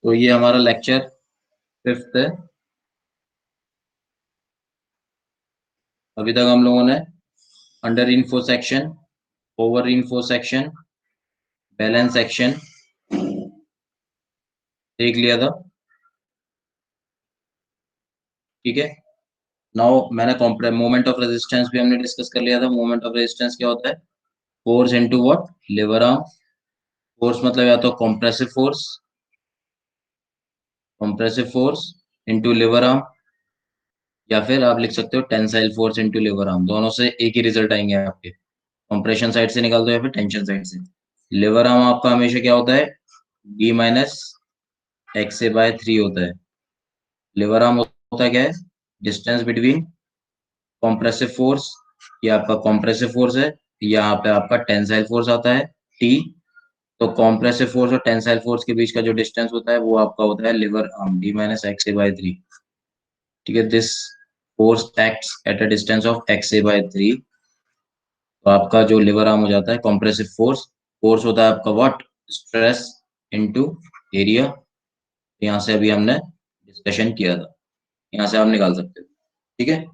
तो ये हमारा लेक्चर 5th है। अभी तक हम लोगों ने under info section, over info section, balance section देख लिया था। ठीक है, नाउ मैंने मोमेंट ऑफ रेजिस्टेंस भी हमने डिस्कस कर लिया था। मोमेंट ऑफ रेजिस्टेंस क्या होता है? Force into what? Lever arm. Force मतलब या तो compressive force into lever arm, या फिर आप लिख सकते हो tensile force into lever arm. दोनों से एक ही रिजल्ट आएंगे आपके, कंप्रेशन साइड से निकाल दो या फिर टेंशन साइड से। लीवर आर्म आपका हमेशा क्या होता है? b minus x A by 3 होता है। लीवर आर्म होता क्या है? डिस्टेंस बिटवीन कॉम्प्रेसिव फोर्स, ये आपका कॉम्प्रेसिव फोर्स है, यहाँ पे आपका टेंसाइल फोर्स आता है टी। तो कॉम्प्रेसिव फोर्स और टेंसाइल फोर्स के बीच का जो डिस्टेंस होता है वो आपका होता है lever arm, d minus x A by 3। ठीक है, this force acts at a distance of x A by 3। तो आपका जो लिवर आर्म हो जाता है कॉम्प्रेसिव फोर्स। फोर्स होता है आपका व्हाट? Stress into area. यहाँ से अभी हमने डिस्कशन किया था, यहाँ से आप निकाल सकते हो। ठीक है,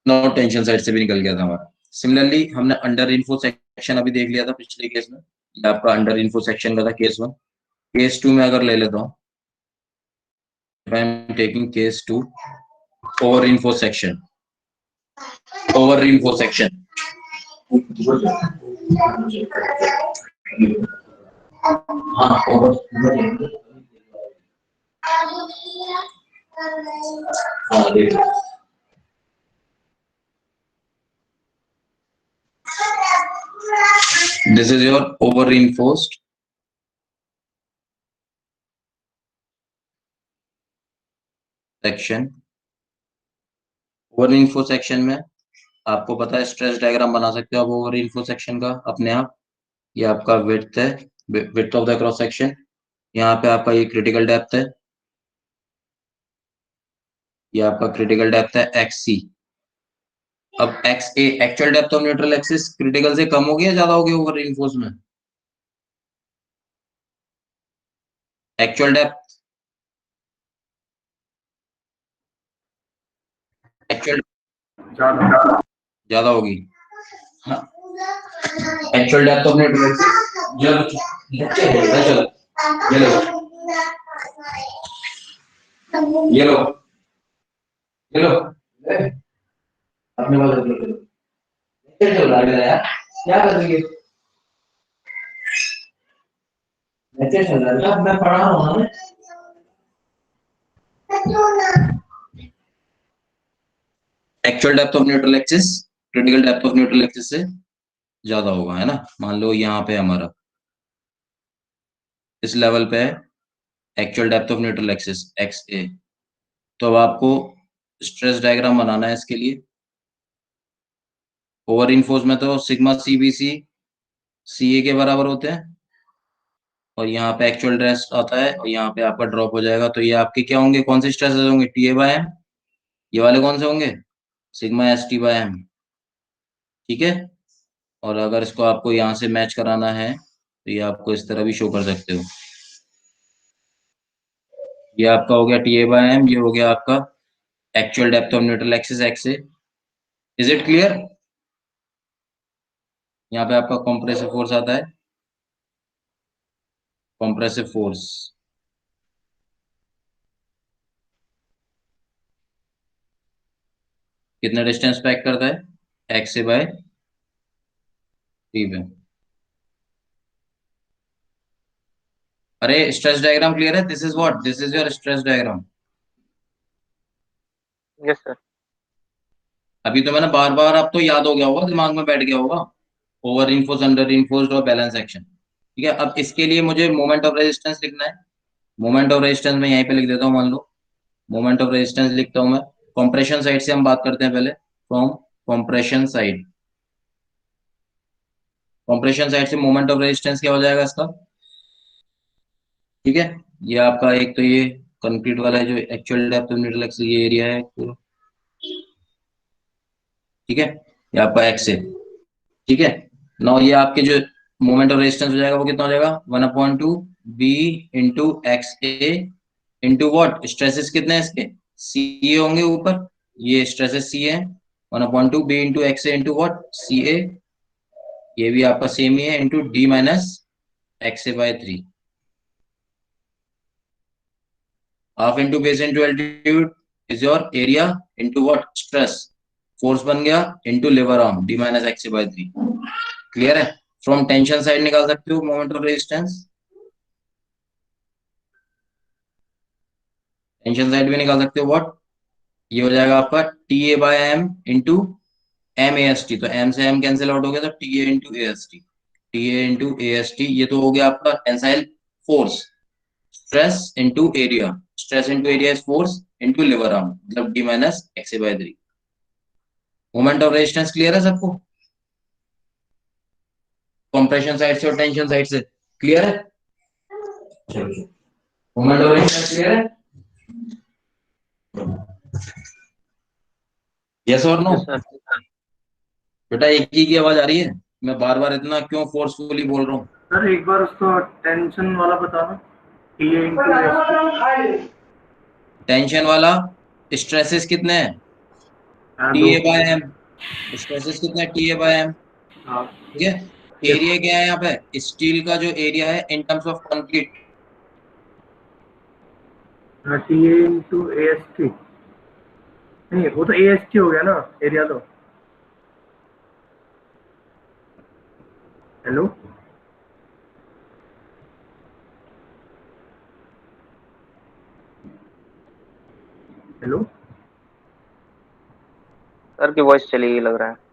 नॉट टेंशन साइड से भी निकल गया था हमारा। सिमिलरली हमने अंडर इन्फो सेक्शन अभी देख लिया था पिछले केस में। ये आपका अंडर इन्फो सेक्शन का था केस 1। केस 2 में अगर ले लेता हूँ, I am taking case 2, over info section. Over info section, हाँ ओवर, हाँ देख लो। This is your over reinforced section. Over info section में आपको पता है स्ट्रेस डायग्राम बना सकते हो आप ओवर इन्फो सेक्शन का अपने आप। ये आपका विड्थ है, width of the cross section. यहाँ पे आपका ये क्रिटिकल डेप्थ है, ये आपका क्रिटिकल डेप्थ है एक्स सी। अब x A actual depth of neutral axis critical से कम हो गया, ज्यादा हो गया ओवर इन्फोर्स में? एक्चुअल डेप्थ, एक्चुअल ज्यादा होगी। हाँ, actual depth of neutral axis चलो ये लो, ये लो, ये लो, अपने वाले देख लो। क्या चल रहा है यार? क्या कर रही है? लेक्चर चल रहा है, मैं पढ़ा रहा हूँ ना। Actual depth of neutral axis critical depth of neutral axis से ज्यादा होगा, है ना। मान लो यहाँ पे हमारा इस लेवल पे है actual depth of neutral axis x a. तो अब आपको स्ट्रेस डायग्राम बनाना है इसके लिए। ओवर इन्फोर्स में तो सिग्मा सी बी सी सी ए के बराबर होते हैं, और यहाँ पे एक्चुअल ड्रेस आता है और यहाँ पे आपका ड्रॉप हो जाएगा। तो ये आपके क्या होंगे, कौन से स्ट्रेसेस होंगे? T a by m. ये वाले कौन से होंगे? Sigma S t by m. ठीक है, और अगर इसको आपको यहाँ से मैच कराना है तो ये आपको इस तरह भी शो कर सकते हो। ये आपका हो गया टी ए बाय एम, ये हो गया आपका actual depth of neutral axis x A. Is it clear? यहाँ पे आपका कॉम्प्रेसिव फोर्स आता है, कॉम्प्रेसिव फोर्स कितना डिस्टेंस पैक करता है? एक्स ए बाय 3 पे। अरे स्ट्रेस डायग्राम क्लियर है? This is what, this is your stress diagram. Yes sir. अभी तो मैंने बार बार, अब तो याद हो गया होगा, दिमाग में बैठ गया होगा। ओवर इन्फोर्स, अंडर इन्फोर्स्ड और बैलेंस एक्शन। ठीक है, अब इसके लिए मुझे मोमेंट ऑफ रेजिस्टेंस लिखना है। मोमेंट ऑफ रेजिस्टेंस मैं यहीं पे लिख देता हूँ, मान लो मोमेंट ऑफ रेजिस्टेंस लिखता हूँ मैं। कॉम्प्रेशन साइड से हम बात करते हैं पहले, from compression side. Compression side से मोमेंट ऑफ रेजिस्टेंस क्या हो जाएगा इसका? ठीक है, ये आपका एक तो ये कंक्रीट वाला है जो actual depth of neutral axis, ये एरिया है पूरा। ठीक है, ये आपका एक्स है। ठीक है, नाउ ये आपके जो मोमेंट ऑफ रेजिस्टेंस हो जाएगा वो कितना हो जाएगा, 1/2 B into x A into what, stresses कितने हैं इसके, सी ए होंगे ऊपर, ये स्ट्रेसेस सी है, 1/2 B into x A into what c a, ये भी आपका सेम ही है, into D minus x A by 3, half into base into altitude is your area into what stress, force बन गया इंटू lever arm d minus x A by 3। Clear है? From tension side निकाल सकते हो moment of resistance, tension side भी निकाल सकते हो व्हाट, ये हो जाएगा आपका T a by m into m a S t, तो एम से एम कैंसिल आउट हो गया, तो t A into A S t, t A into A S t, ये तो हो गया आपका tensile force, stress into area, stress into area is force into lever arm, मतलब d minus x A by 3। Moment of resistance clear है सबको, compression side से और टेंशन साइड से क्लियर है? मोमेंट ऑफ रेजिस्टेंस क्लियर है? Yes और no? Yes sir. बेटा एक ही की आवाज आ रही है, मैं बार बार इतना क्यों फोर्सफुली बोल रहा हूँ? सर एक बार उसको टेंशन वाला बताना, टी ए इंटू टेंशन वाला स्ट्रेसेस कितने हैं, टी दो। ए बाय एम, स्ट्रेसेस कितने हैं, टी ए बाय एम, हाँ। ठीक है। यस। एरिया क्या है यहाँ पे, स्टील का जो एरिया है in terms of concrete, T A into A S T, नहीं वो तो ए एस टी हो गया ना, एरिया तो। हेलो। हेलो। सर की वॉइस चली गई लग रहा है।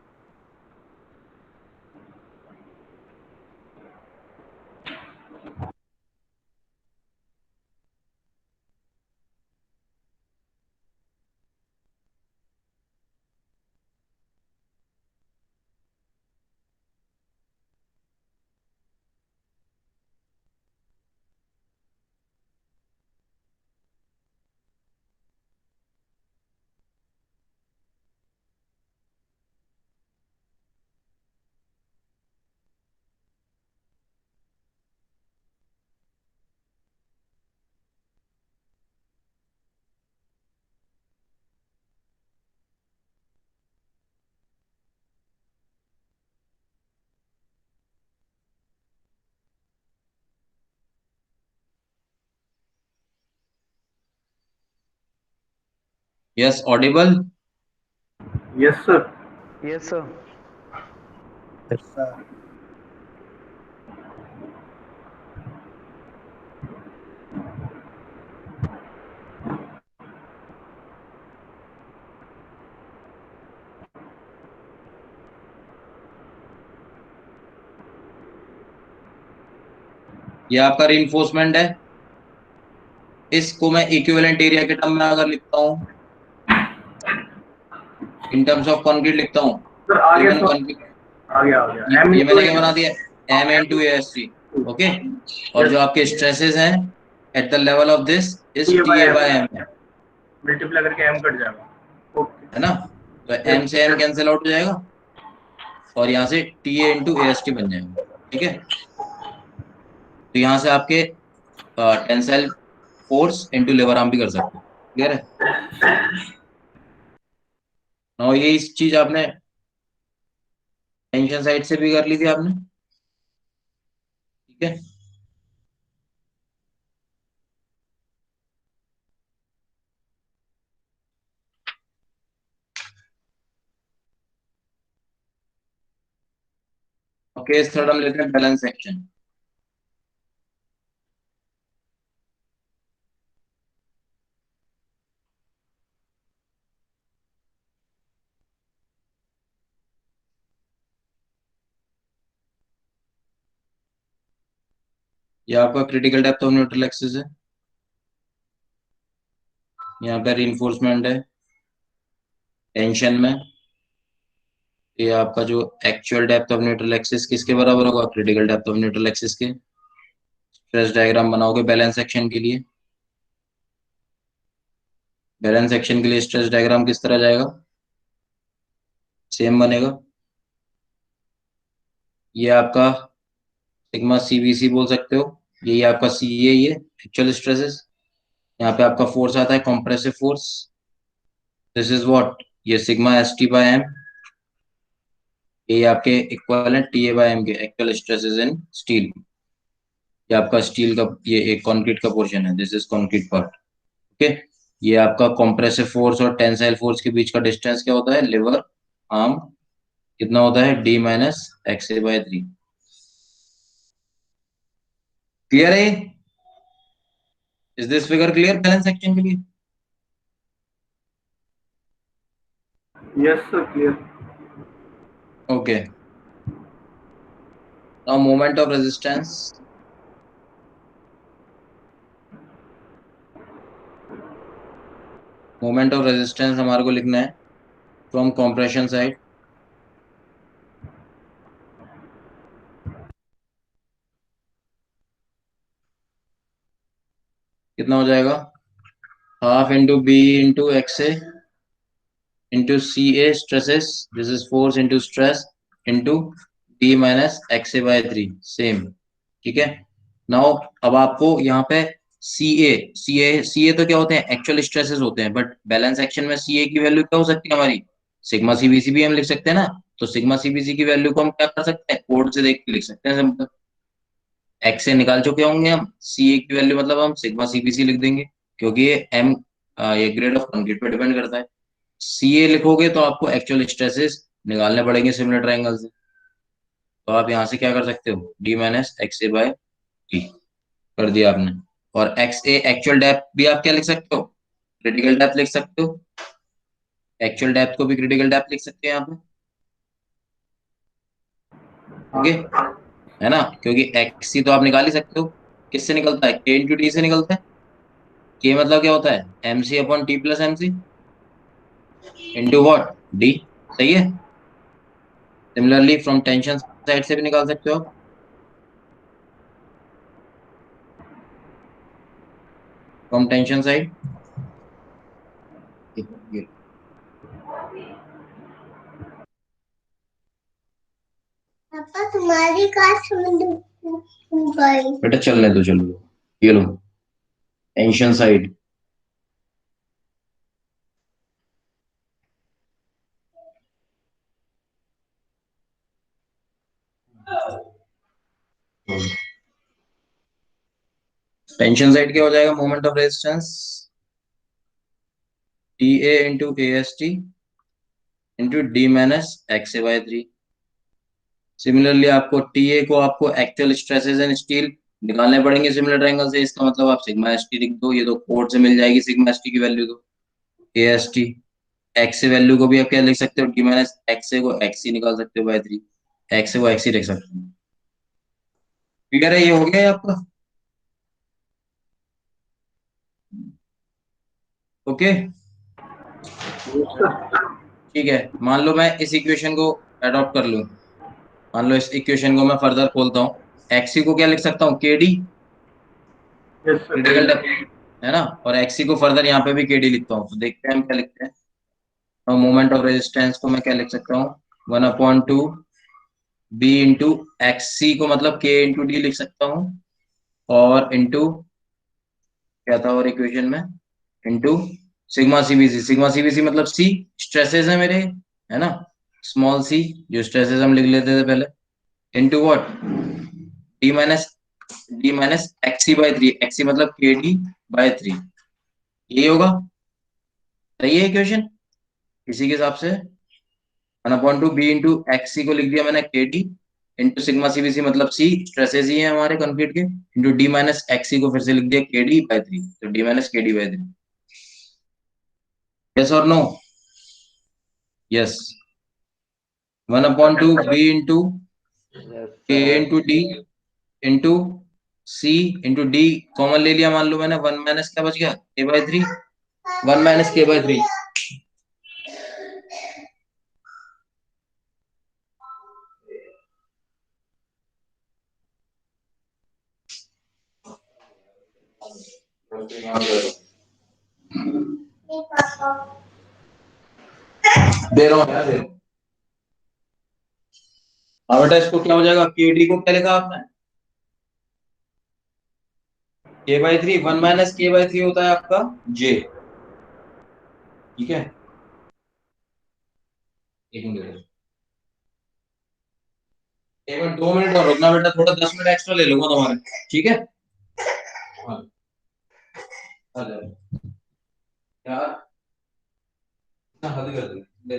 Yes Audible? Yes sir. Yes sir. ये आपका रीइंफोर्समेंट है, इसको मैं इक्विवेलेंट एरिया के टर्म में अगर लिखता हूँ, इन टर्म्स ऑफ कंक्रीट लिखता हूँ, सर आ गया गिवन सर, कंक्रीट, आ गया एम ये इंटू मैंने क्या ए बना दिया, M into A S T, okay. और यस। जो आपके स्ट्रेसेस हैं at the level of this T is A T by A M, by M, multiply करके एम कट जाएगा। ओके। है ना, तो एम यस से एम यस। कैंसिल आउट हो जाएगा, और यहाँ से T A into A S T बन जाएगा, ठीक है। तो यहाँ से आपके tensile force into lever arm भी कर सकते हो, क्लियर है? ना ये इस चीज आपने टेंशन साइड से भी कर ली थी आपने, ठीक है। केस थर्ड हम लेते हैं बैलेंस सेक्शन। ये आपका critical depth of neutral axis है, यहाँ पे रीइंफोर्समेंट है टेंशन में, ये आपका जो actual depth of neutral axis किसके बराबर होगा, critical depth of neutral axis के। स्ट्रेस डायग्राम बनाओगे बैलेंस सेक्शन के लिए, बैलेंस सेक्शन के लिए स्ट्रेस डायग्राम किस तरह जाएगा, सेम बनेगा, ये आपका सिग्मा सीबीसी बोल सकते हो, यही आपका सी ए, ये एक्चुअल स्ट्रेसेस। यहाँ पे आपका फोर्स आता है compressive force, this is what, ये sigma S t by m, ये आपके equivalent t a by m के एक्चुअल स्ट्रेसेस इन स्टील। ये आपका स्टील का, ये एक कंक्रीट का पोर्शन है, this is concrete part. Okay, ये आपका कॉम्प्रेसिव फोर्स और टेंसाइल फोर्स के बीच का डिस्टेंस क्या होता है, लिवर आर्म, कितना होता है, D minus x A by 3। Clear है? Is this figure clear balance section के लिए? Yes sir, clear. Okay, now moment of resistance. Moment of resistance हमारे को लिखना है फ्रॉम कंप्रेशन साइड। कितना हो जाएगा, half into B into x A into C A stresses, this is force into stress into D minus x A by 3, same. ठीक है, now अब आपको यहाँ पे सी ए तो क्या होते हैं, एक्चुअल स्ट्रेसेस होते हैं, बट बैलेंस एक्शन में सी ए की वैल्यू क्या हो सकती है हमारी, सिग्मा सीबीसी भी हम लिख सकते हैं ना। तो सिग्मा सीबीसी की वैल्यू को हम क्या कर सकते हैं, कोड से देख के लिख सकते हैं सिंपल। एक्स से निकाल चुके होंगे हम, सी ए की वैल्यू मतलब हम सिग्मा सीबीसी लिख देंगे, क्योंकि ये एम, ये ग्रेड ऑफ कंक्रीट पे डिपेंड करता है। सी ए लिखोगे तो आपको एक्चुअल स्ट्रेसेस निकालने पड़ेंगे सिमिलर ट्रायंगल से। तो आप यहाँ से क्या कर सकते हो, डी माइनस एक्स ए बाय टी कर दिया आपने। और एक्स ए एक्चुअल डेप्थ भी आप क्या लिख सकते हो, क्रिटिकल डेप्थ लिख सकते हो, एक्चुअल डेप्थ को भी क्रिटिकल डेप्थ लिख सकते हैं यहाँ पे। ओके, है ना, क्योंकि एक्स सी तो आप निकाल ही सकते हो, किससे निकलता है, के इंटू डी से निकलता है। के मतलब क्या होता है, M C upon T plus M C into what, D. सही है। सिमिलरली फ्रॉम टेंशन साइड से भी निकाल सकते हो, फ्रॉम टेंशन साइड। पापा तुम्हारी कार गई। बेटा चलने दो, चलो ये लो टेंशन साइड। टेंशन साइड क्या हो जाएगा, moment of resistance T A into A S T into D minus x A by 3। Similarly आपको टी ए को आपको एक्चुअल स्ट्रेसेस इन स्टील निकालने पड़ेंगे सिमिलर ट्रायंगल से, इसका मतलब आप सिग्मा एस टी लिख दो, ये तो कोड से मिल जाएगी सिग्मा एस टी की वैल्यू, तो A S T. X A value को भी आप क्या लिख सकते हो, डी माइनस एक्स ए को एक्स सी निकाल सकते हो बाय 3, एक्स ए को एक्स सी लिख सकते हो। क्लियर है, ये हो गया है आपका? ओके, ठीक है। मान लो मैं इस इक्वेशन को अडॉप्ट कर लूं, मान लो इस इक्वेशन को मैं फर्दर खोलता हूँ, एक्सी को क्या लिख सकता हूँ, के D, yes sir, critical depth, है ना, और एक्सी को फर्दर यहाँ पे भी के डी लिखता हूँ, तो देखते हैं हम क्या लिखते हैं। और मोमेंट ऑफ रेजिस्टेंस को मैं क्या लिख सकता हूँ, 1/2 बी इंटू एक्स सी को मतलब के इंटू डी लिख सकता हूँ, और इंटू क्या था और इक्वेशन में, into sigma CBC. Sigma CBC मतलब सी स्ट्रेसेस है मेरे, है ना, स्मॉल सी जो स्ट्रेसेस हम लिख लेते थे पहले, into what, D minus, D minus X C by 3, X C मतलब के डी बाय 3, यही होगा। सही है इक्वेशन, इसी के हिसाब से 1/2 बी इंटू एक्सी को लिख दिया मैंने के डी इंटू सिग्मा सीबीसी मतलब सी स्ट्रेसेस ही है हमारे कंक्रीट के, इंटू डी माइनस एक्सी को फिर से लिख दिया के डी बाय 3, तो D minus K D by 3। Yes और no? Yes, 1/2 B into yes के sir. Into D into C into D, common ले लिया, मान लो मैंने, 1 माइनस क्या बच गया, के बाय 3, 1 माइनस के बाय 3। दे रहा हूँ यार, दे रहा हूँ। अब बेटा इसको क्या हो जाएगा, के डी को क्या लिखा आपने, के बाई थ्री, 1 माइनस के बाई थ्री होता है आपका जे, ठीक है। एक मिनट, एक मिनट, 2 मिनट और रुकना बेटा, थोड़ा 10 मिनट एक्स्ट्रा ले लूंगा तुम्हारे, ठीक है। हाँ, आ जाओ यार, इतना हद कर दी ले।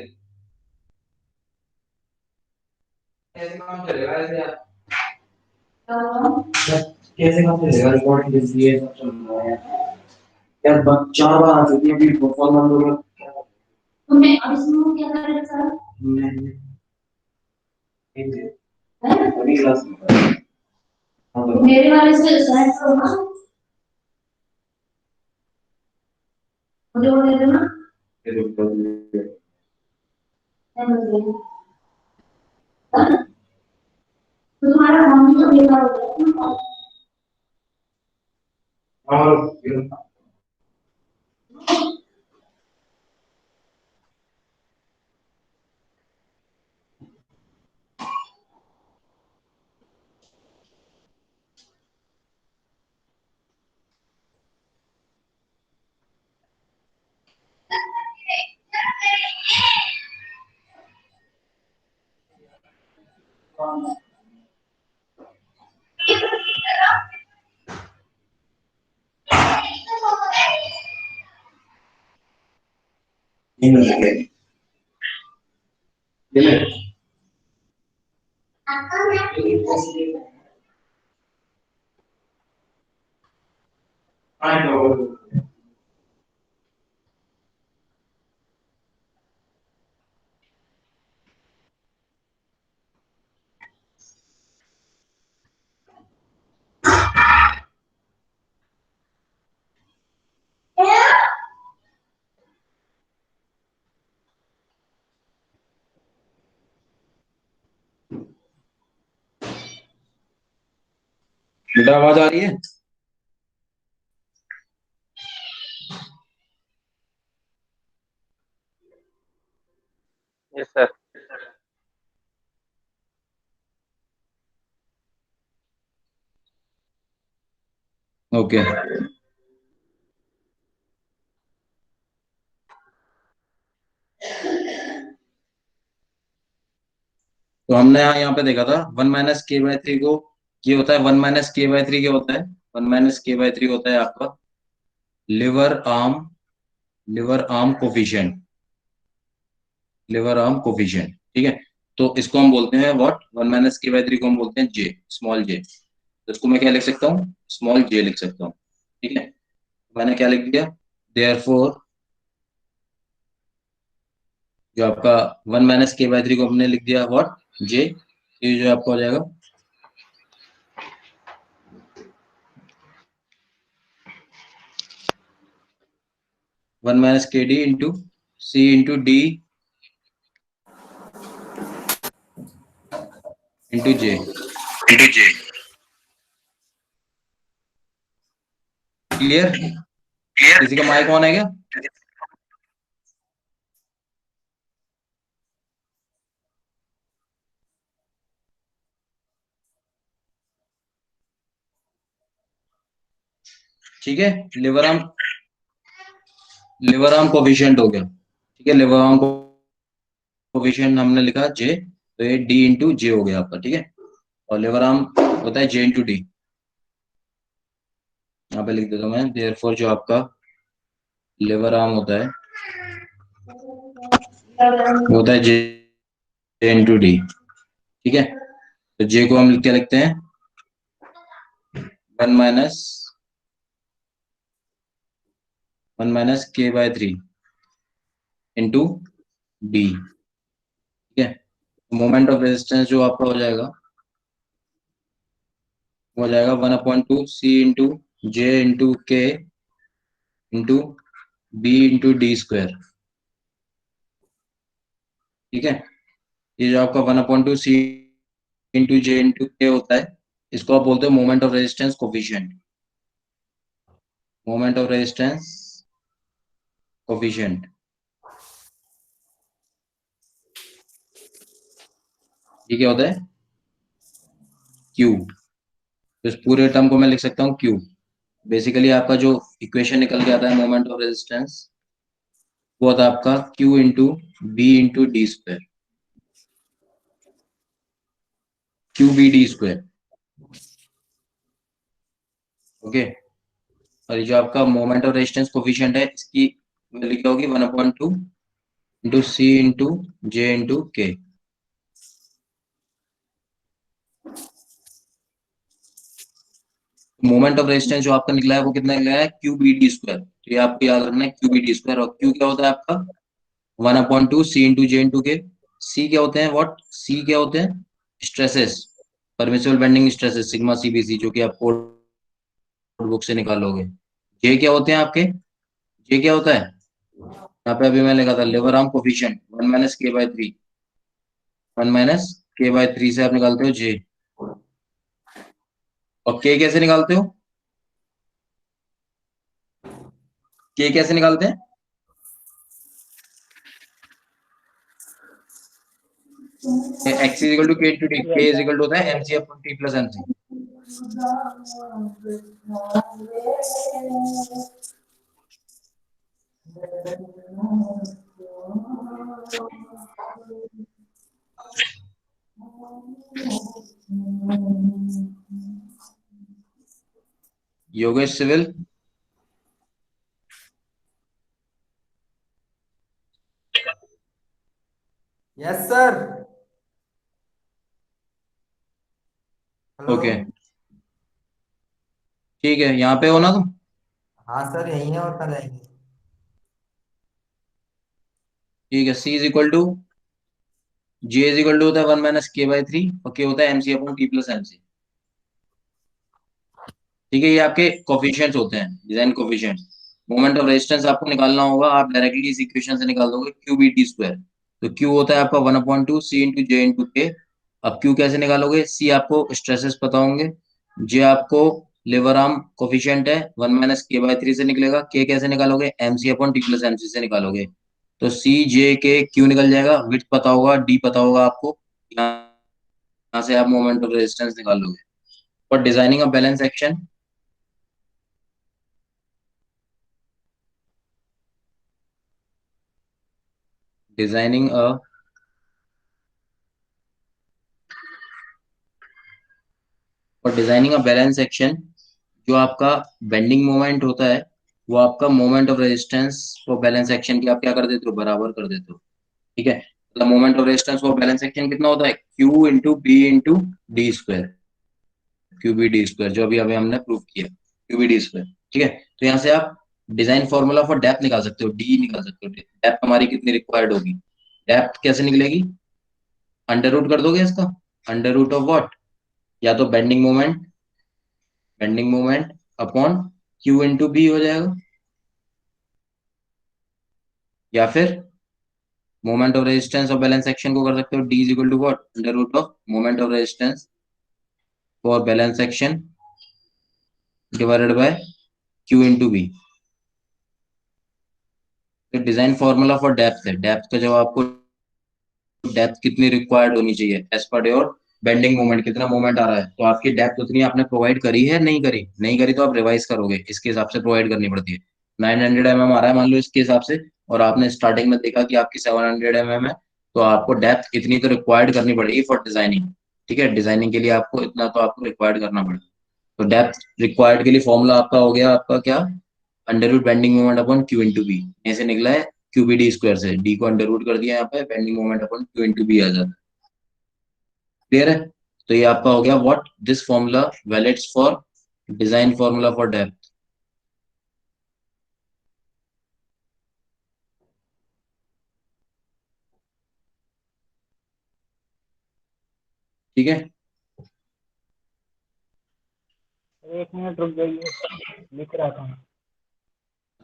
ऐसे काम चलेगा ऐसे यार, कैसे काम चलेगा, रिकॉर्डिंग दिस ये सब चल रहा है यार, 4 बार आ चुकी है अभी परफॉर्मेंस हो गया। तो मैं अब इसमें क्या कर रहा था, मैं अभी क्लास में मेरे वाले से सेट होगा, मुझे वो दे देना, तो तुम्हारा काम तो बेकार हो जाएगा। और बेटा आवाज आ रही है? Yes sir. ओके, तो हमने यहाँ पे देखा था 1 माइनस के बाई थ्री को, ये होता है 1 माइनस के बाई थ्री, क्या होता है 1 माइनस के बाई थ्री होता है आपका liver arm coefficient, liver arm coefficient, ठीक है। तो इसको हम बोलते हैं व्हाट, 1 माइनस के बाई थ्री को हम बोलते हैं जे, स्मॉल जे। तो इसको मैं क्या लिख सकता हूँ, स्मॉल जे लिख सकता हूँ, ठीक है। मैंने क्या लिख दिया, देयरफॉर जो आपका 1 माइनस के बाई थ्री को हमने लिख दिया व्हाट, जे, ये जो आपका हो जाएगा 1 minus K D into C into D into जे। क्लियर? किसी का माइक ऑन है क्या? ठीक है, लिवर आर्म कोफिशिएंट हो गया, ठीक है। लिवर आर्म कोफिशिएंट हमने लिखा जे, तो ये डी इंटू जे हो गया आपका, ठीक है। और लिवर आर्म होता है जे इंटू डी, यहाँ पे लिख देता हूँ मैं, देयरफॉर जो आपका लिवर आर्म होता है वो होता है जे इंटू डी, ठीक है। तो जे को हम क्या लिखते हैं, 1 माइनस के बाय थ्री इंटू डी, ठीक है। मोमेंट ऑफ रेजिस्टेंस जो आपका हो जाएगा वो हो जाएगा 1/2 C into J into K into B into D square, ठीक है। ये जो आपका 1/2 सी इंटू जे इंटू के होता है, इसको आप बोलते हो moment of resistance coefficient, moment of resistance coefficient, ठीक है, होता है। क्यू, तो इस पूरे टर्म को मैं लिख सकता हूँ क्यू। बेसिकली आपका जो इक्वेशन निकल के आता है मोमेंट ऑफ रेजिस्टेंस, वो होता है आपका Q into B into D square, Q B D square. Okay, और ये जो आपका मोमेंट ऑफ रेजिस्टेंस कोफिशिएंट है, इसकी वैल्यू क्या होगी, 1/2 into C into J into के। मोमेंट ऑफ रेजिस्टेंस जो आपका निकला है वो कितना निकला है, क्यू बी डी स्क्वायर। तो ये आपको याद रखना है, क्यू बी डी स्क्वायर। और क्यू क्या होता है आपका 1/2 सी इंटू जे इंटू के। सी क्या होते हैं, व्हाट सी क्या होते हैं, stresses, permissible bending stresses, sigma CBC, जो कि आप कोड बुक से निकालोगे। जे क्या होते हैं आपके, जे क्या होता है, यहाँ पे अभी मैं लिखा था लेवर आर्म कोफिशिएंट 1 - k/3, 1 - k/3 से आप निकालते हो जे। और के कैसे निकालते हो, के कैसे निकालते हैं, X is equal to K into T, K is equal to होता है MC upon T plus MC. Yogesh civil, yes sir. Hello. Okay ठीक है, यहाँ पे हो ना तुम। हाँ सर यही है, और कहाँ जाएंगे। ठीक है, c is equal to, j is equal to होता है 1 - k/3, और के होता है MC upon T plus MC. ठीक है, ये आपके कोफिशिएंट्स होते हैं, design coefficients. Moment of resistance आपको निकालना होगा, आप डायरेक्टली इस इक्वेशन से निकाल दोगे, क्यू बी टी स्क्वायर। तो क्यू होता है आपका 1/2 सी इंटू जे इंटू के। अब क्यू कैसे निकालोगे, सी आपको स्ट्रेसेस पता होंगे, जे आपको लेवर आर्म कोफिशिएंट है, 1 - k/3 से निकलेगा। के कैसे निकालोगे, MC upon T plus MC से निकालोगे। तो सी जे के क्यू निकल जाएगा, विड्थ पता होगा, डी पता होगा आपको, यहाँ से आप मोमेंट ऑफ रेजिस्टेंस निकाल लोगे। For designing a balance action, designing अ और डिजाइनिंग अ बैलेंस सेक्शन, जो आपका बेंडिंग मोमेंट होता है, वो आपका मोमेंट ऑफ रेजिस्टेंस को बैलेंस सेक्शन की आप क्या कर देते हो, बराबर कर देते हो। ठीक है, मतलब मोमेंट ऑफ रेजिस्टेंस को बैलेंस सेक्शन कितना होता है, Q into B into D square, Q B D square, जो अभी अभी हमने प्रूव किया, क्यू बी डी स्क्वायर। ठीक है, तो यहाँ से आप डिजाइन फॉर्मूला फॉर डेप्थ निकाल सकते हो, डी निकाल सकते हो, डेप्थ हमारी कितनी रिक्वायर्ड होगी। डेप्थ कैसे निकलेगी, अंडर रूट कर दोगे इसका, अंडर रूट ऑफ व्हाट, या तो bending moment, bending moment upon Q into B हो जाएगा, या फिर मोमेंट ऑफ रेजिस्टेंस और बैलेंस सेक्शन को कर सकते हो, D is equal to what, under root of moment of resistance for balance section divided by Q into B. तो डिजाइन फॉर्मूला फॉर डेप्थ है, डेप्थ का जब आपको, डेप्थ कितनी रिक्वायर्ड होनी चाहिए as per your bending moment, कितना moment आ रहा है, तो आपकी डेप्थ उतनी आपने प्रोवाइड करी है, नहीं करी, नहीं करी तो आप रिवाइज करोगे, इसके हिसाब से प्रोवाइड करनी पड़ती है। 900 mm आ रहा है मान लो इसके हिसाब से, और आपने स्टार्टिंग में देखा कि आपकी 700 mm है, तो आपको डेप्थ इतनी तो रिक्वायर्ड करनी पड़ेगी फॉर डिजाइनिंग। ठीक है, डिजाइनिंग के लिए आपको इतना तो आपको रिक्वायर्ड करना पड़ेगा। तो डेप्थ रिक्वायर्ड के लिए फॉर्मूला आपका हो गया, आपका क्या, under root bending moment upon Q into b, ऐसे निकला है, क्यू बी डी स्क्वायर से डी को अंडर रूट कर दिया, यहाँ पे bending moment upon Q into b आ जाता है। क्लियर है, तो ये आपका हो गया what, this formula valids for design formula for depth. ठीक है, 1 मिनट रुक जाइए, लिख रहा था।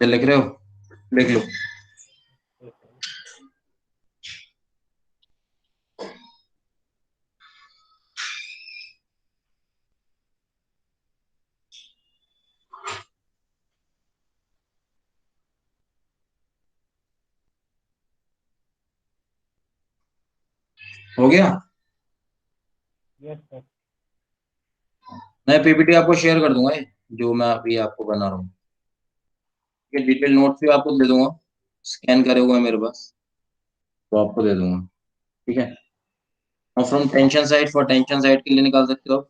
तो लिख रहे हो, लिख लो। हो गया, यस सर। मैं पीपीटी आपको शेयर कर दूंगा, ये जो मैं अभी आपको बना रहा हूँ, ये डिटेल नोट्स भी आपको दे दूंगा, स्कैन करे हुए हैं मेरे पास, तो आपको दे दूंगा। ठीक है। और from tension side, for tension side के लिए निकाल सकते हो आप।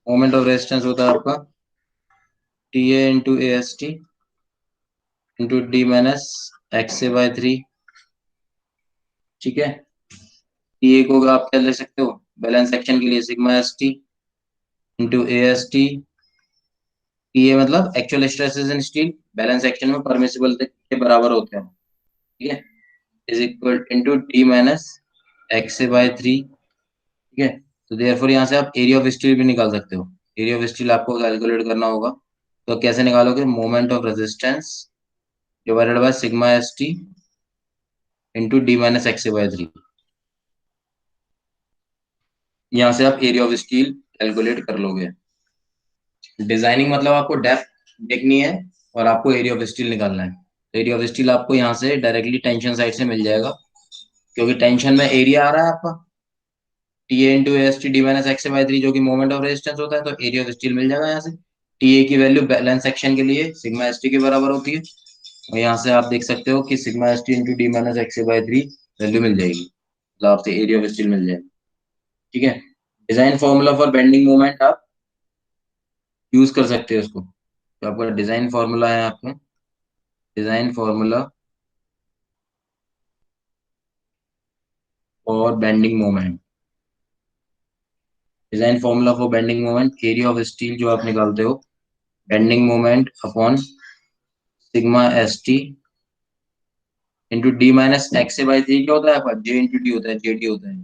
मोमेंट ऑफ रेजिस्टेंस होता है आपका T A into A S T into D minus x A by 3। ठीक है। टी ए को आप क्या ले सकते हो बैलेंस सेक्शन के लिए, sigma S T into A S t. T a मतलब actual stresses in steel, balance section में परमिसिबल के बराबर होते हैं। ठीक है। Is equal into D minus x A by 3। ठीक है। तो देयरफॉर यहाँ से आप एरिया ऑफ स्टील भी निकाल सकते हो। एरिया ऑफ स्टील आपको कैलकुलेट करना होगा, तो कैसे निकालोगे, moment of resistance divided by sigma S T into D minus x by 3। यहाँ से आप एरिया ऑफ स्टील कैलकुलेट कर लोगे। डिजाइनिंग मतलब आपको डेप्थ देखनी है और आपको एरिया ऑफ स्टील निकालना है। एरिया ऑफ स्टील आपको यहाँ से डायरेक्टली टेंशन साइड से मिल जाएगा, क्योंकि टेंशन में एरिया आ रहा है आपका T A into S T D minus x by 3, जो कि मोमेंट ऑफ रेजिस्टेंस होता है, तो एरिया ऑफ स्टील मिल जाएगा यहाँ से। टी ए की वैल्यू बैलेंस सेक्शन के लिए सिग्मा एस टी के बराबर होती है, और यहाँ से आप देख सकते हो कि sigma S T into D minus x by 3 value मिल जाएगी, मतलब आपसे एरिया ऑफ स्टील मिल जाएगी। ठीक है। Design formula for bending moment आप यूज कर सकते हो इसको, तो आपका डिजाइन फॉर्मूला है, आपका design formula for bending moment. Design formula for bending moment, area of steel जो आप निकालते हो bending moment upon sigma S T into D minus x by 3 क्या होता है आपका, जे इंटू डी होता है, जे डी होता है।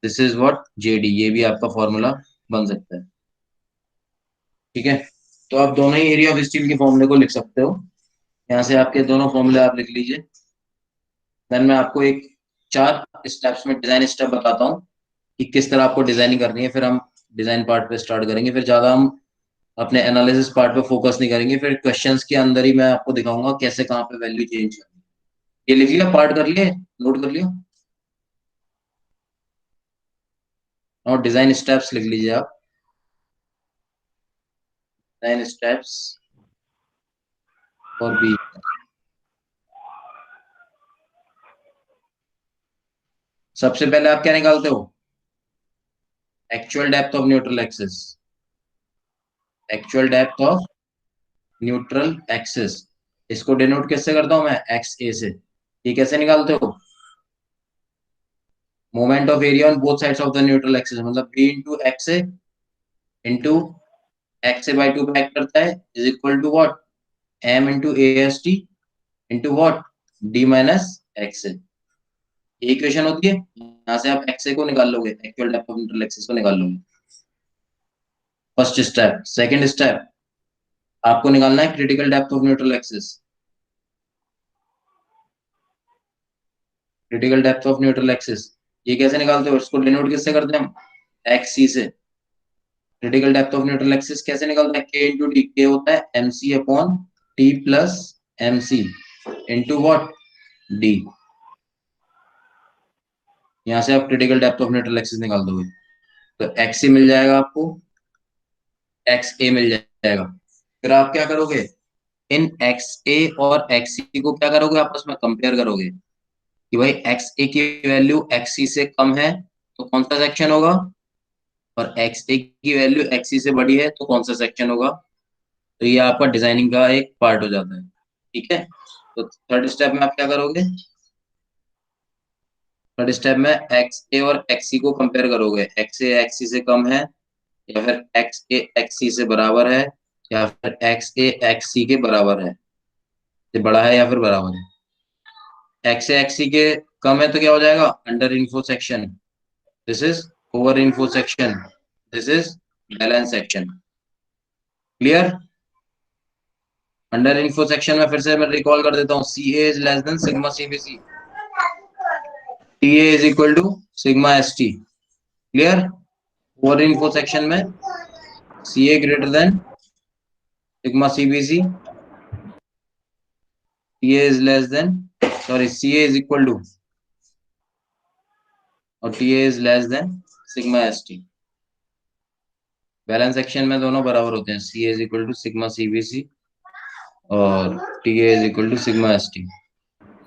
This is what J D, ये भी आपका फॉर्मूला बन सकता है। ठीक है। तो आप दोनों ही एरिया ऑफ स्टील के फॉर्मूले को लिख सकते हो, यहाँ से आपके दोनों फॉर्मूले आप लिख लीजिए। देन मैं आपको एक 4 स्टेप्स में डिजाइन स्टेप बताता हूँ कि किस तरह आपको डिजाइनिंग करनी है, फिर हम डिजाइन पार्ट पे स्टार्ट करेंगे, फिर ज्यादा हम अपने एनालिसिस पार्ट पे फोकस नहीं करेंगे, फिर क्वेश्चंस के अंदर ही मैं आपको दिखाऊंगा कैसे कहाँ पे वैल्यू चेंज करनी है। ये लिख लिया, पार्ट कर लिए, नोट कर लिया, और डिजाइन स्टेप्स लिख लीजिए आप, डिजाइन स्टेप्स फॉर बी। सबसे पहले आप क्या निकालते हो, actual depth of neutral axis, actual depth of neutral axis, इसको डिनोट किससे करता हूं मैं, एक्स ए से। ये कैसे निकालते हो, moment of area on both sides of the neutral axis, मतलब b into x A into x a by 2 पे एक्ट करता है, is equal to what, m into A S T into what, D minus x a. Equation होती है, यहाँ से आप x ए को निकाल लोगे, actual depth of neutral axis को निकाल लोगे। First step. सेकंड स्टेप, आपको निकालना है critical depth of neutral axis. Critical depth of neutral axis ये कैसे निकालते हो, इसको डिनोट किससे करते हैं हम, एक्स सी से। Critical depth of neutral axis कैसे निकलता है, के इंटू डी, के होता है M C upon T plus M C into what, D. यहां से आप critical depth of neutral axis निकाल दोगे, तो एक्स सी मिल जाएगा आपको, एक्स ए मिल जाएगा। फिर आप क्या करोगे, इन एक्स ए और एक्स सी को क्या करोगे, आपस में कंपेयर करोगे कि भाई एक्स ए की वैल्यू एक्स सी से कम है तो कौन सा सेक्शन होगा, और एक्स ए की वैल्यू एक्स सी से बड़ी है तो कौन सा सेक्शन होगा। तो ये आपका डिजाइनिंग का एक पार्ट हो जाता है। ठीक है। तो थर्ड स्टेप में आप क्या करोगे, थर्ड स्टेप में एक्स ए और एक्स सी को कंपेयर करोगे, एक्स ए एक्स सी से कम है, या फिर एक्स ए एक्स सी से बराबर है, या फिर एक्स ए एक्स सी के बराबर है, ये बड़ा है या फिर बराबर है। एक्स ए एक्स सी के कम है तो क्या हो जाएगा, under info section, this is over info section, this is balance section. Clear. Under info section में फिर से मैं रिकॉल कर देता हूँ, c a is less than sigma c b c, t a is equal to sigma S t. Clear. Over info section में c a greater than sigma c b c, t a is less than sorry CA is equal to और TA is less than sigma ST। Balance section में दोनों बराबर होते हैं, CA is equal to sigma CBC और TA is equal to sigma ST।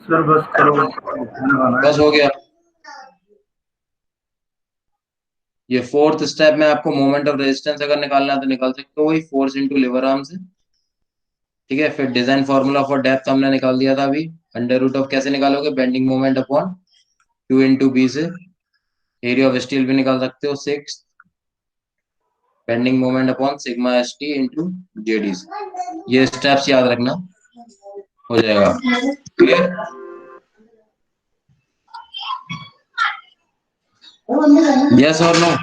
Sir बस करो, लगाना है। बस हो गया। ये फोर्थ स्टेप में आपको मोमेंट ऑफ रेजिस्टेंस अगर निकालना है तो निकाल सकते हो, वही फोर्स इनटू लीवर आर्म से। ठीक है, फिर डिजाइन फॉर्मूला फॉर डेप्थ हमने निकाल दिया था अभी। अंडर रूट ऑफ कैसे निकालोगे, bending moment upon 2 into B से। एरिया ऑफ स्टील भी निकाल सकते हो 6 bending moment upon sigma ST into JD से। ये स्टेप्स याद रखना, हो जाएगा क्लियर। यस और नो।